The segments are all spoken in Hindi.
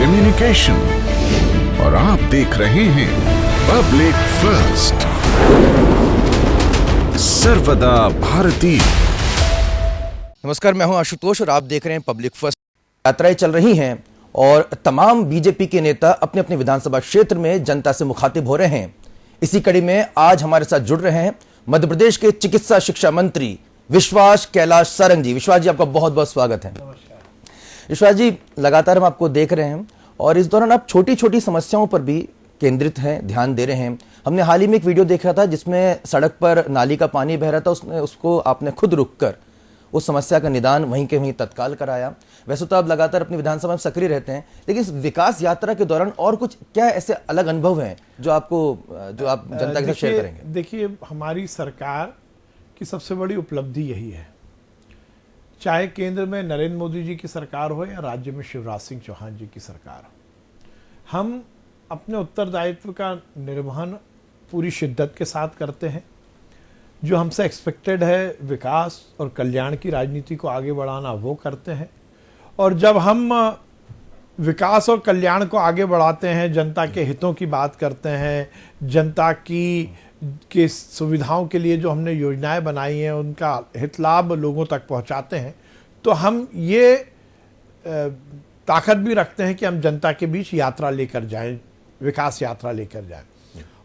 कम्युनिकेशन और आप देख रहे हैं पब्लिक फर्स्ट, सर्वदा भारतीय। नमस्कार, मैं हूं आशुतोष और आप देख रहे हैं पब्लिक फर्स्ट। यात्राएं चल रही हैं और तमाम बीजेपी के नेता अपने अपने विधानसभा क्षेत्र में जनता से मुखातिब हो रहे हैं। इसी कड़ी में आज हमारे साथ जुड़ रहे हैं मध्य प्रदेश के चिकित्सा शिक्षा मंत्री विश्वास कैलाश सारंग जी। विश्वास जी, आपका बहुत बहुत स्वागत है। विश्वास जी, लगातार हम आपको देख रहे हैं और इस दौरान आप छोटी छोटी समस्याओं पर भी केंद्रित हैं, ध्यान दे रहे हैं। हमने हाल ही में एक वीडियो देखा था जिसमें सड़क पर नाली का पानी बह रहा था, उसको आपने खुद रुककर उस समस्या का निदान वहीं के वहीं तत्काल कराया। वैसे तो आप लगातार अपनी विधानसभा में सक्रिय रहते हैं, लेकिन इस विकास यात्रा के दौरान और कुछ क्या ऐसे अलग अनुभव हैं जो आप जनता के साथ शेयर करेंगे? देखिए, हमारी सरकार की सबसे बड़ी उपलब्धि यही है, चाहे केंद्र में नरेंद्र मोदी जी की सरकार हो या राज्य में शिवराज सिंह चौहान जी की सरकार हो, हम अपने उत्तरदायित्व का निर्वहन पूरी शिद्दत के साथ करते हैं। जो हमसे एक्सपेक्टेड है विकास और कल्याण की राजनीति को आगे बढ़ाना, वो करते हैं। और जब हम विकास और कल्याण को आगे बढ़ाते हैं, जनता के हितों की बात करते हैं, जनता की सुविधाओं के लिए जो हमने योजनाएं बनाई हैं उनका हित लाभ लोगों तक पहुंचाते हैं, तो हम ये ताकत भी रखते हैं कि हम जनता के बीच यात्रा लेकर जाएं, विकास यात्रा लेकर जाएं।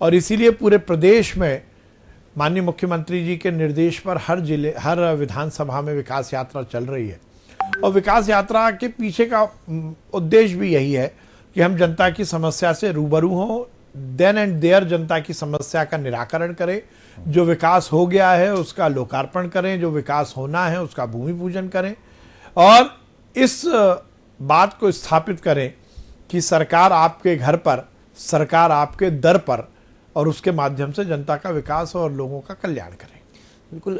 और इसीलिए पूरे प्रदेश में माननीय मुख्यमंत्री जी के निर्देश पर हर विधानसभा में विकास यात्रा चल रही है। और विकास यात्रा के पीछे का उद्देश्य भी यही है कि हम जनता की समस्या से रूबरू हों, देन एंड देयर जनता की समस्या का निराकरण करें, जो विकास हो गया है उसका लोकार्पण करें, जो विकास होना है उसका भूमि पूजन करें और इस बात को स्थापित करें कि सरकार आपके घर पर, सरकार आपके दर पर, और उसके माध्यम से जनता का विकास और लोगों का कल्याण करें। बिल्कुल।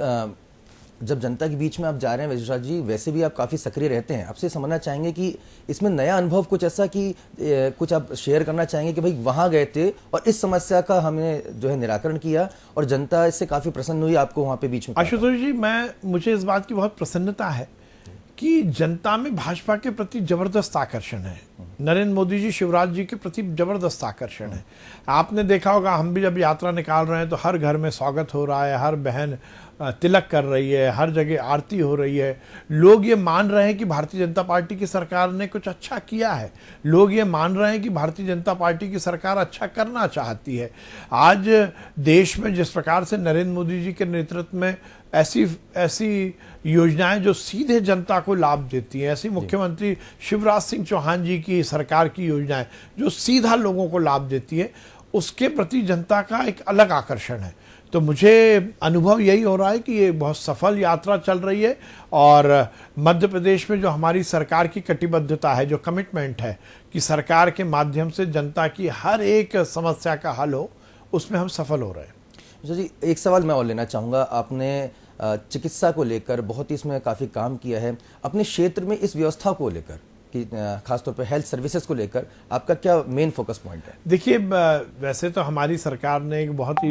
जब जनता के बीच में आप जा रहे हैं विश्वास जी, वैसे भी आप काफ़ी सक्रिय रहते हैं, आपसे समझना चाहेंगे कि इसमें नया अनुभव कुछ ऐसा कि कुछ आप शेयर करना चाहेंगे कि भाई वहाँ गए थे और इस समस्या का हमने जो है निराकरण किया और जनता इससे काफ़ी प्रसन्न हुई, आपको वहाँ पे बीच में? आशुतोष जी, मुझे इस बात की बहुत प्रसन्नता है कि जनता में भाजपा के प्रति जबरदस्त आकर्षण है, नरेंद्र मोदी जी, शिवराज जी के प्रति जबरदस्त आकर्षण है। आपने देखा होगा, हम भी जब यात्रा निकाल रहे हैं तो हर घर में स्वागत हो रहा है, हर बहन तिलक कर रही है, हर जगह आरती हो रही है। लोग ये मान रहे हैं कि भारतीय जनता पार्टी की सरकार ने कुछ अच्छा किया है, लोग ये मान रहे हैं कि भारतीय जनता पार्टी की सरकार अच्छा करना चाहती है। आज देश में जिस प्रकार से नरेंद्र मोदी जी के नेतृत्व में ऐसी योजनाएं जो सीधे जनता को लाभ देती हैं, ऐसी मुख्यमंत्री शिवराज सिंह चौहान जी की सरकार की योजनाएं जो सीधा लोगों को लाभ देती है, उसके प्रति जनता का एक अलग आकर्षण है। तो मुझे अनुभव यही हो रहा है कि ये बहुत सफल यात्रा चल रही है और मध्य प्रदेश में जो हमारी सरकार की कटिबद्धता है, जो कमिटमेंट है कि सरकार के माध्यम से जनता की हर एक समस्या का हल हो, उसमें हम सफल हो रहे हैं। जी, एक सवाल मैं और लेना चाहूँगा। आपने चिकित्सा को लेकर बहुत ही इसमें काफ़ी काम किया है, अपने क्षेत्र में इस व्यवस्था को लेकर कि खासतौर पर हेल्थ सर्विसेज को लेकर आपका क्या मेन फोकस पॉइंट है? देखिए, वैसे तो हमारी सरकार ने एक बहुत ही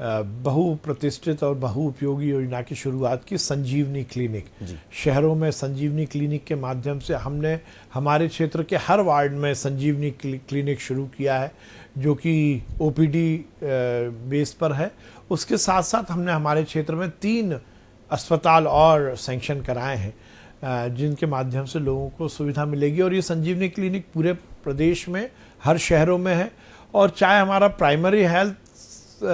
बहुप्रतिष्ठित और बहुउपयोगी योजना की शुरुआत की, संजीवनी क्लिनिक। शहरों में संजीवनी क्लिनिक के माध्यम से हमने हमारे क्षेत्र के हर वार्ड में संजीवनी क्लिनिक शुरू किया है, जो कि ओपीडी बेस पर है। उसके साथ साथ हमने हमारे क्षेत्र में 3 अस्पताल और सैंक्शन कराए हैं, जिनके माध्यम से लोगों को सुविधा मिलेगी। और ये संजीवनी क्लिनिक पूरे प्रदेश में हर शहरों में है। और चाहे हमारा प्राइमरी हेल्थ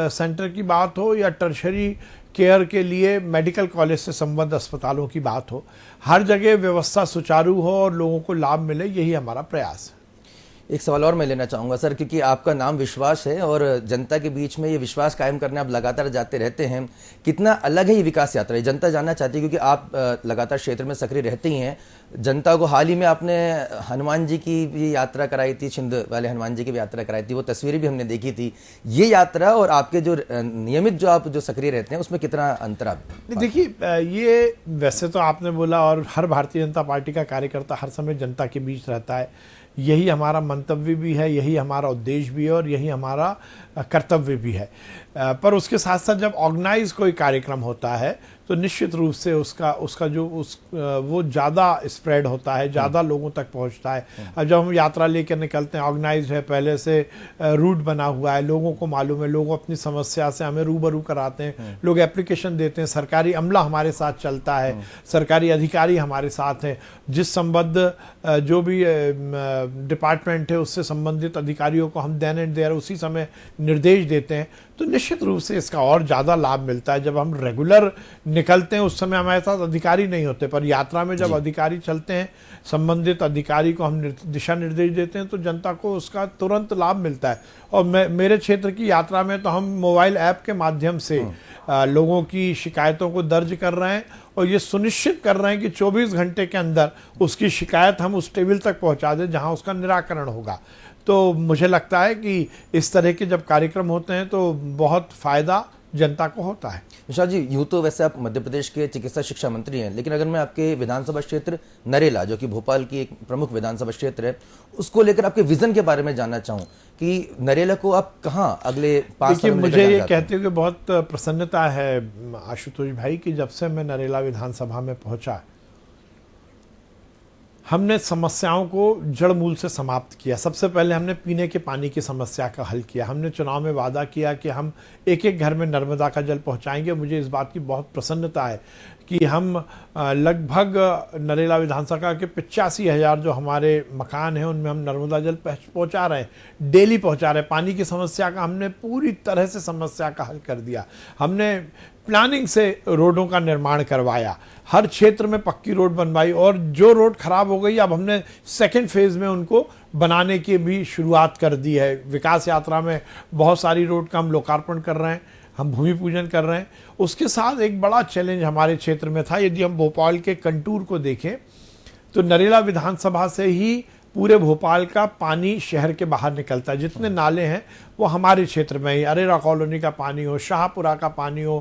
सेंटर की बात हो या टर्शरी केयर के लिए मेडिकल कॉलेज से संबद्ध अस्पतालों की बात हो, हर जगह व्यवस्था सुचारू हो और लोगों को लाभ मिले, यही हमारा प्रयास है। एक सवाल और मैं लेना चाहूँगा सर, क्योंकि आपका नाम विश्वास है और जनता के बीच में ये विश्वास कायम करने आप लगातार जाते रहते हैं। कितना अलग है ये विकास यात्रा? ये जनता जानना चाहती है, क्योंकि आप लगातार क्षेत्र में सक्रिय रहते ही हैं। जनता को हाल ही में आपने हनुमान जी की भी यात्रा कराई थी, छिंद वाले हनुमान जी की भी यात्रा कराई थी, वो तस्वीरें भी हमने देखी थी। ये यात्रा और आपके जो नियमित जो आप जो सक्रिय रहते हैं उसमें कितना अंतर आप? देखिए, ये वैसे तो आपने बोला, और हर भारतीय जनता पार्टी का कार्यकर्ता हर समय जनता के बीच रहता है, यही हमारा मंतव्य भी है, यही हमारा उद्देश्य भी है और यही हमारा कर्तव्य भी है। पर उसके साथ साथ जब ऑर्गेनाइज कोई कार्यक्रम होता है तो निश्चित रूप से उसका जो वो ज़्यादा स्प्रेड होता है, ज़्यादा लोगों तक पहुंचता है। अब जब हम यात्रा लेकर निकलते हैं, ऑर्गेनाइज है, पहले से रूट बना हुआ है, लोगों को मालूम है, लोग अपनी समस्या से हमें रूबरू कराते हैं, लोग एप्लीकेशन देते हैं, सरकारी अमला हमारे साथ चलता है, सरकारी अधिकारी हमारे साथ हैं, जिस संबद्ध जो भी डिपार्टमेंट है उससे संबंधित अधिकारियों को हम देन एंड देयर उसी समय निर्देश देते हैं। तो निश्चित रूप से इसका और ज़्यादा लाभ मिलता है। जब हम रेगुलर निकलते हैं उस समय हमारे साथ अधिकारी नहीं होते, पर यात्रा में जब अधिकारी चलते हैं, संबंधित अधिकारी को हम दिशा निर्देश देते हैं तो जनता को उसका तुरंत लाभ मिलता है। और मेरे क्षेत्र की यात्रा में तो हम मोबाइल ऐप के माध्यम से लोगों की शिकायतों को दर्ज कर रहे हैं और ये सुनिश्चित कर रहे हैं कि 24 घंटे के अंदर उसकी शिकायत हम उस टेबल तक पहुंचा दें जहां उसका निराकरण होगा। तो मुझे लगता है कि इस तरह के जब कार्यक्रम होते हैं तो बहुत फायदा जनता को होता है। विशाल जी, यूँ तो वैसे आप मध्य प्रदेश के चिकित्सा शिक्षा मंत्री हैं, लेकिन अगर मैं आपके विधानसभा क्षेत्र नरेला, जो कि भोपाल की एक प्रमुख विधानसभा क्षेत्र है, उसको लेकर आपके विजन के बारे में जानना चाहूँ कि नरेला को आप कहाँ अगले 5 साल में मुझे ये कहते हुए बहुत प्रसन्नता है आशुतोष भाई कि जब से मैं नरेला विधानसभा में पहुंचा, हमने समस्याओं को जड़ मूल से समाप्त किया। सबसे पहले हमने पीने के पानी की समस्या का हल किया। हमने चुनाव में वादा किया कि हम एक एक घर में नर्मदा का जल पहुंचाएंगे। मुझे इस बात की बहुत प्रसन्नता है कि हम लगभग नरेला विधानसभा के 85,000 जो हमारे मकान हैं उनमें हम नर्मदा जल पहुंचा रहे हैं, डेली पहुंचा रहे हैं। पानी की समस्या का हमने पूरी तरह से समस्या का हल कर दिया। हमने प्लानिंग से रोडों का निर्माण करवाया, हर क्षेत्र में पक्की रोड बनवाई और जो रोड खराब हो गई अब हमने सेकेंड फेज में उनको बनाने की भी शुरुआत कर दी है। विकास यात्रा में बहुत सारी रोड का हम लोकार्पण कर रहे हैं, हम भूमि पूजन कर रहे हैं। उसके साथ एक बड़ा चैलेंज हमारे क्षेत्र में था। यदि हम भोपाल के कंटूर को देखें तो नरेला विधानसभा से ही पूरे भोपाल का पानी शहर के बाहर निकलता है। जितने नाले हैं वो हमारे क्षेत्र में ही, अरेरा कॉलोनी का पानी हो, शाहपुरा का पानी हो,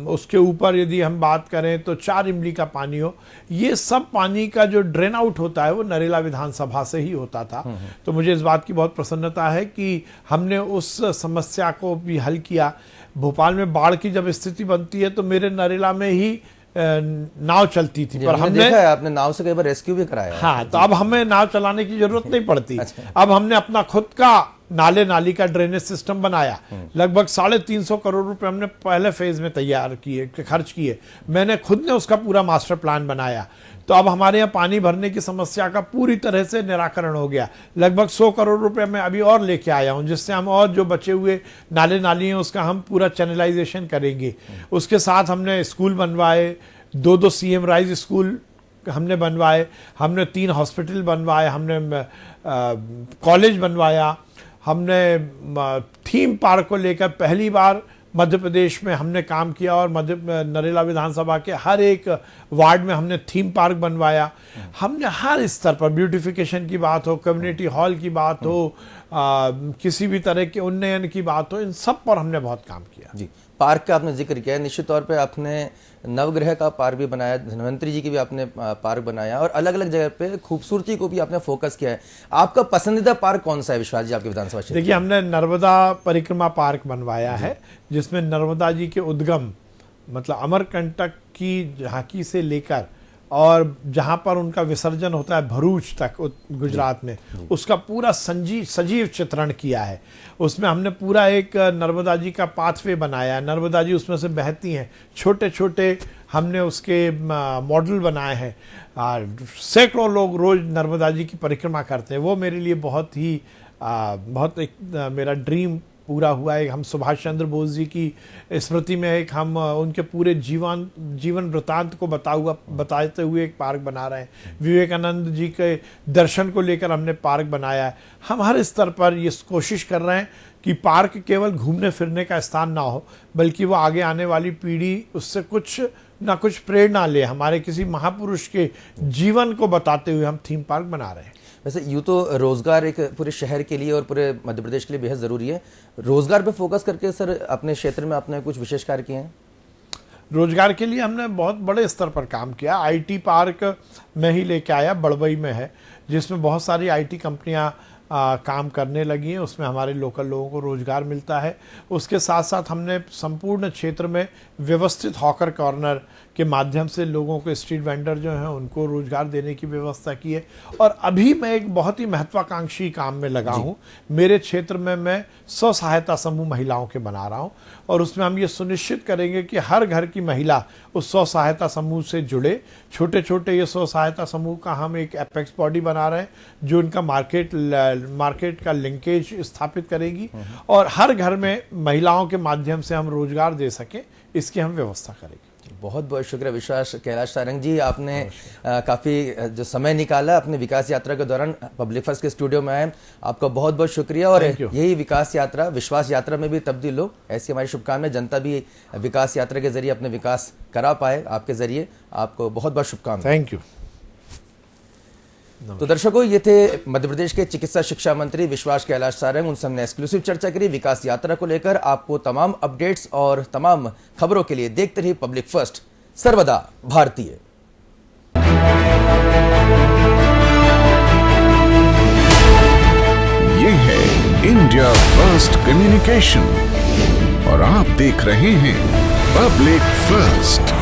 उसके ऊपर यदि हम बात करें तो 4 इमली का पानी हो, ये सब पानी का जो ड्रेन आउट होता है वो नरेला विधानसभा से ही होता था। तो मुझे इस बात की बहुत प्रसन्नता है कि हमने उस समस्या को भी हल किया। भोपाल में बाढ़ की जब स्थिति बनती है तो मेरे नरेला में ही नाव चलती थी, पर हमने देखा है, आपने नाव से कई बार रेस्क्यू भी कराया। हाँ, तो अब हमें नाव चलाने की जरूरत नहीं पड़ती। अच्छा। अब हमने अपना खुद का नाले नाली का ड्रेनेज सिस्टम बनाया। लगभग 350 करोड़ रुपए हमने पहले फेज में तैयार किए, खर्च किए। मैंने खुद ने उसका पूरा मास्टर प्लान बनाया। तो अब हमारे यहाँ पानी भरने की समस्या का पूरी तरह से निराकरण हो गया। लगभग 100 करोड़ रुपए मैं अभी और लेके आया हूँ, जिससे हम और जो बचे हुए नाले नाली हैं उसका हम पूरा चैनलाइजेशन करेंगे। उसके साथ हमने स्कूल बनवाए, 2 CM राइज स्कूल हमने बनवाए, हमने 3 हॉस्पिटल बनवाए, हमने कॉलेज बनवाया, हमने थीम पार्क को लेकर पहली बार मध्य प्रदेश में हमने काम किया और नरेला विधानसभा के हर एक वार्ड में हमने थीम पार्क बनवाया। हमने हर स्तर पर, ब्यूटिफिकेशन की बात हो, कम्युनिटी हॉल की बात हो, किसी भी तरह के उन्नयन की बात हो, इन सब पर हमने बहुत काम किया। जी, पार्क का आपने जिक्र किया है, निश्चित तौर पे आपने नवग्रह का पार्क भी बनाया, धन्वंतरी जी की भी आपने पार्क बनाया और अलग अलग जगह पे खूबसूरती को भी आपने फोकस किया है। आपका पसंदीदा पार्क कौन सा है विश्वास जी आपके विधानसभा क्षेत्र? देखिए, हमने नर्मदा परिक्रमा पार्क बनवाया है, जिसमें नर्मदा जी के उद्गम मतलब अमरकंटक की झांकी से लेकर और जहां पर उनका विसर्जन होता है भरूच तक गुजरात में, उसका पूरा सजीव चित्रण किया है। उसमें हमने पूरा एक नर्मदा जी का पाथवे बनाया है, नर्मदा जी उसमें से बहती हैं, छोटे छोटे हमने उसके मॉडल बनाए हैं और सैकड़ों लोग रोज नर्मदा जी की परिक्रमा करते हैं। वो मेरे लिए बहुत मेरा ड्रीम पूरा हुआ है। हम सुभाष चंद्र बोस जी की स्मृति में एक हम उनके पूरे जीवन वृतांत को बताते हुए एक पार्क बना रहे हैं। विवेकानंद जी के दर्शन को लेकर हमने पार्क बनाया है। हम हर स्तर पर ये कोशिश कर रहे हैं कि पार्क केवल घूमने फिरने का स्थान ना हो, बल्कि वो आगे आने वाली पीढ़ी उससे कुछ ना कुछ प्रेरणा ले। हमारे किसी महापुरुष के जीवन को बताते हुए हम थीम पार्क बना रहे हैं। वैसे यूँ तो रोजगार एक पूरे शहर के लिए और पूरे मध्य प्रदेश के लिए बेहद ज़रूरी है। रोजगार पे फोकस करके सर अपने क्षेत्र में आपने कुछ विशेष कार्य किए हैं? रोजगार के लिए हमने बहुत बड़े स्तर पर काम किया। आईटी पार्क में ही लेके आया, बड़बई में है, जिसमें बहुत सारी आईटी कंपनियां काम करने लगी हैं। उसमें हमारे लोकल लोगों को रोजगार मिलता है। उसके साथ साथ हमने संपूर्ण क्षेत्र में व्यवस्थित हॉकर कॉर्नर के माध्यम से लोगों को, स्ट्रीट वेंडर जो हैं, उनको रोजगार देने की व्यवस्था की है। और अभी मैं एक बहुत ही महत्वाकांक्षी काम में लगा हूं। मेरे क्षेत्र में मैं स्व सहायता समूह महिलाओं के बना रहा हूं, और उसमें हम ये सुनिश्चित करेंगे कि हर घर की महिला उस स्व सहायता समूह से जुड़े। छोटे छोटे ये स्व सहायता समूह का हम एक एपेक्स बॉडी बना रहे हैं, जो इनका मार्केट का लिंकेज स्थापित करेगी, और हर घर में महिलाओं के माध्यम से हम रोजगार दे सकें, इसकी हम व्यवस्था करेंगे। बहुत बहुत शुक्रिया विश्वास कैलाश सारंग जी, आपने काफ़ी जो समय निकाला अपने विकास यात्रा के दौरान पब्लिक फर्स्ट के स्टूडियो में आए। आपका बहुत बहुत शुक्रिया, और यही विकास यात्रा विश्वास यात्रा में भी तब्दील हो, ऐसी हमारी शुभकामनाएं। जनता भी विकास यात्रा के जरिए अपने विकास करा पाए आपके जरिए। आपको बहुत बहुत शुभकामनाएं। Thank you. तो दर्शकों, ये थे मध्य प्रदेश के चिकित्सा शिक्षा मंत्री विश्वास कैलाश सारंग। उनसे हमने एक्सक्लूसिव चर्चा करी विकास यात्रा को लेकर। आपको तमाम अपडेट्स और तमाम खबरों के लिए देखते रहिए पब्लिक फर्स्ट, सर्वदा भारतीय। ये है इंडिया फर्स्ट कम्युनिकेशन और आप देख रहे हैं पब्लिक फर्स्ट,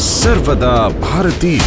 सर्वदा भारतीय।